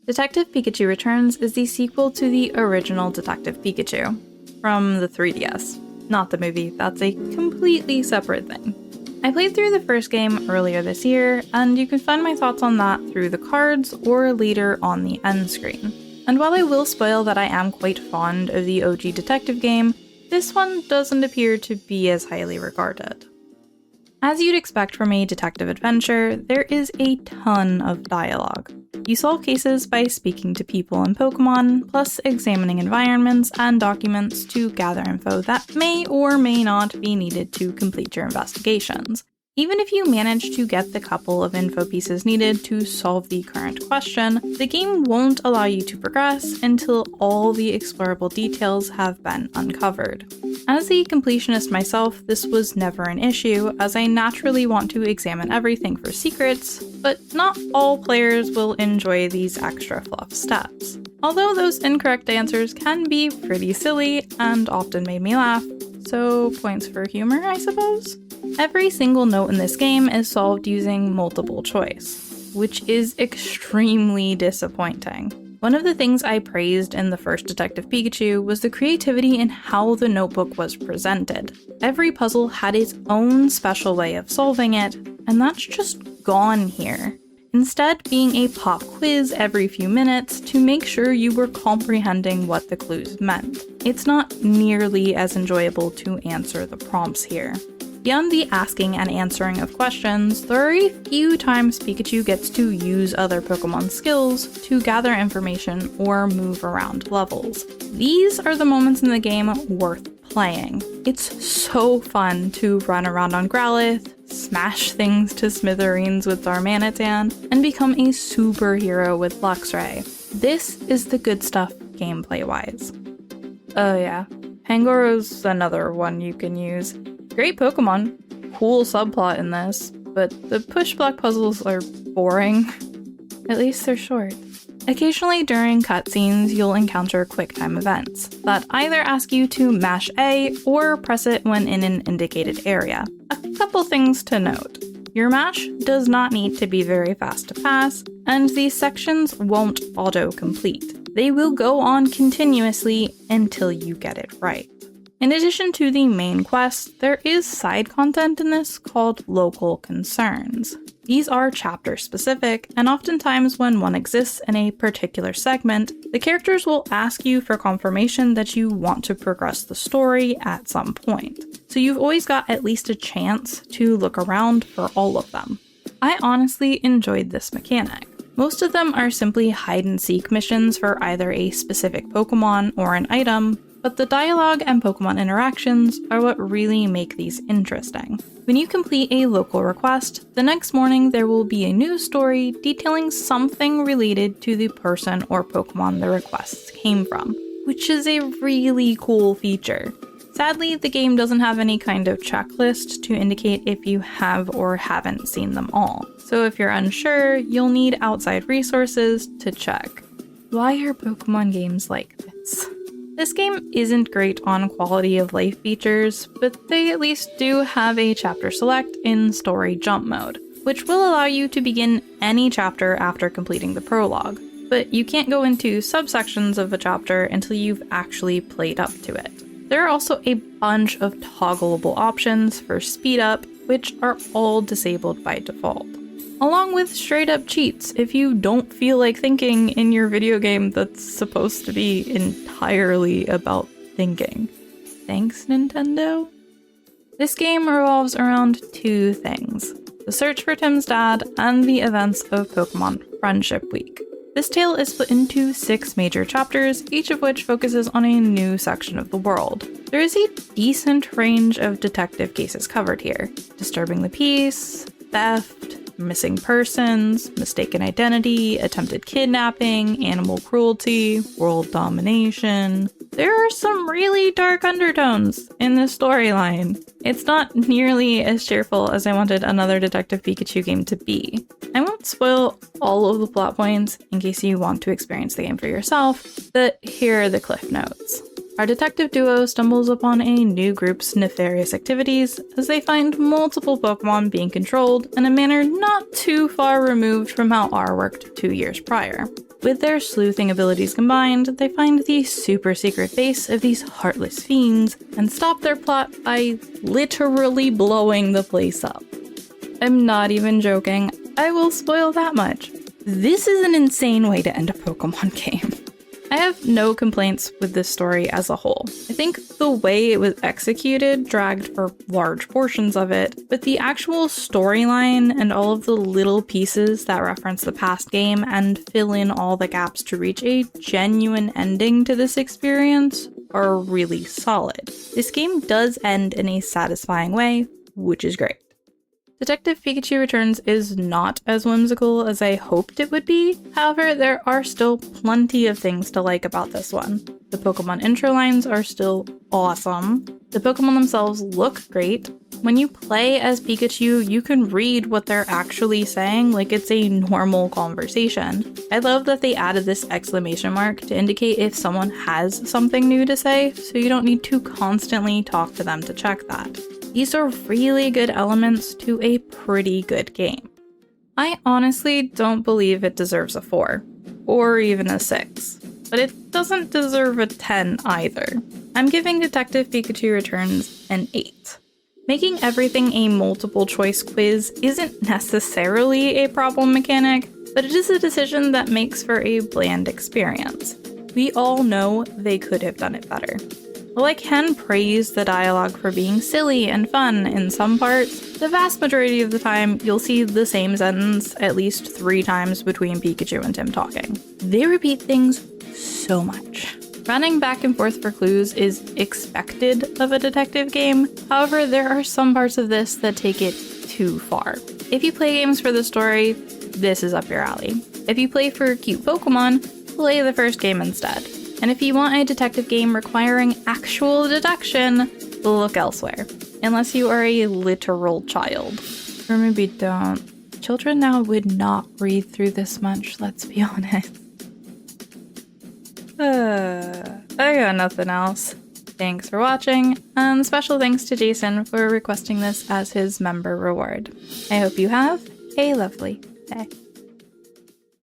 Detective Pikachu Returns is the sequel to the original Detective Pikachu from the 3DS. Not the movie, that's a completely separate thing. I played through the first game earlier this year, and you can find my thoughts on that through the cards or later on the end screen. And while I will spoil that I am quite fond of the OG Detective game, this one doesn't appear to be as highly regarded. As you'd expect from a detective adventure, there is a ton of dialogue. You solve cases by speaking to people and Pokemon, plus examining environments and documents to gather info that may or may not be needed to complete your investigations. Even if you manage to get the couple of info pieces needed to solve the current question, the game won't allow you to progress until all the explorable details have been uncovered. As a completionist myself, this was never an issue, as I naturally want to examine everything for secrets, but not all players will enjoy these extra fluff steps. Although those incorrect answers can be pretty silly and often made me laugh, so points for humor, I suppose? Every single note in this game is solved using multiple choice, which is extremely disappointing. One of the things I praised in the first Detective Pikachu was the creativity in how the notebook was presented. Every puzzle had its own special way of solving it, and that's just gone here. Instead being a pop quiz every few minutes to make sure you were comprehending what the clues meant. It's not nearly as enjoyable to answer the prompts here. Beyond the asking and answering of questions, there are a few times Pikachu gets to use other Pokemon skills to gather information or move around levels. These are the moments in the game worth playing. It's so fun to run around on Growlithe, smash things to smithereens with Darmanitan, and become a superhero with Luxray. This is the good stuff gameplay-wise. Oh yeah, Pangoro's another one you can use. Great Pokemon, cool subplot in this, but the push-block puzzles are boring. At least they're short. Occasionally during cutscenes, you'll encounter QuickTime events that either ask you to mash A or press it when in an indicated area. A couple things to note. Your mash does not need to be very fast to pass, and these sections won't auto-complete. They will go on continuously until you get it right. In addition to the main quest, there is side content in this called Local Concerns. These are chapter specific, and oftentimes when one exists in a particular segment, the characters will ask you for confirmation that you want to progress the story at some point. So you've always got at least a chance to look around for all of them. I honestly enjoyed this mechanic. Most of them are simply hide and seek missions for either a specific Pokemon or an item, but the dialogue and Pokemon interactions are what really make these interesting. When you complete a local request, the next morning there will be a news story detailing something related to the person or Pokemon the requests came from, which is a really cool feature. Sadly, the game doesn't have any kind of checklist to indicate if you have or haven't seen them all. So if you're unsure, you'll need outside resources to check. Why are Pokemon games like this? This game isn't great on quality of life features, but they at least do have a chapter select in story jump mode, which will allow you to begin any chapter after completing the prologue. But you can't go into subsections of a chapter until you've actually played up to it. There are also a bunch of toggleable options for speed up, which are all disabled by default. Along with straight up cheats if you don't feel like thinking in your video game that's supposed to be entirely about thinking. Thanks, Nintendo? This game revolves around two things: the search for Tim's dad and the events of Pokemon Friendship Week. This tale is split into 6 major chapters, each of which focuses on a new section of the world. There is a decent range of detective cases covered here: disturbing the peace, theft, missing persons, mistaken identity, attempted kidnapping, animal cruelty, world domination. There are some really dark undertones in this storyline. It's not nearly as cheerful as I wanted another Detective Pikachu game to be. I won't spoil all of the plot points in case you want to experience the game for yourself, but here are the cliff notes. Our detective duo stumbles upon a new group's nefarious activities as they find multiple Pokemon being controlled in a manner not too far removed from how R worked 2 years prior. With their sleuthing abilities combined, they find the super secret base of these heartless fiends and stop their plot by literally blowing the place up. I'm not even joking, I will spoil that much. This is an insane way to end a Pokemon game. I have no complaints with this story as a whole. I think the way it was executed dragged for large portions of it, but the actual storyline and all of the little pieces that reference the past game and fill in all the gaps to reach a genuine ending to this experience are really solid. This game does end in a satisfying way, which is great. Detective Pikachu Returns is not as whimsical as I hoped it would be. However, there are still plenty of things to like about this one. The Pokemon intro lines are still awesome. The Pokemon themselves look great. When you play as Pikachu, you can read what they're actually saying like it's a normal conversation. I love that they added this exclamation mark to indicate if someone has something new to say, so you don't need to constantly talk to them to check that. These are really good elements to a pretty good game. I honestly don't believe it deserves a 4, or even a 6, but it doesn't deserve a 10 either. I'm giving Detective Pikachu Returns an 8. Making everything a multiple choice quiz isn't necessarily a problem mechanic, but it is a decision that makes for a bland experience. We all know they could have done it better. While I can praise the dialogue for being silly and fun in some parts, the vast majority of the time you'll see the same sentence at least 3 times between Pikachu and Tim talking. They repeat things so much. Running back and forth for clues is expected of a detective game, however there are some parts of this that take it too far. If you play games for the story, this is up your alley. If you play for cute Pokemon, play the first game instead. And if you want a detective game requiring actual deduction, look elsewhere. Unless you are a literal child. Or maybe don't. Children now would not read through this much, let's be honest. I got nothing else. Thanks for watching, and special thanks to Jason for requesting this as his member reward. I hope you have a lovely day.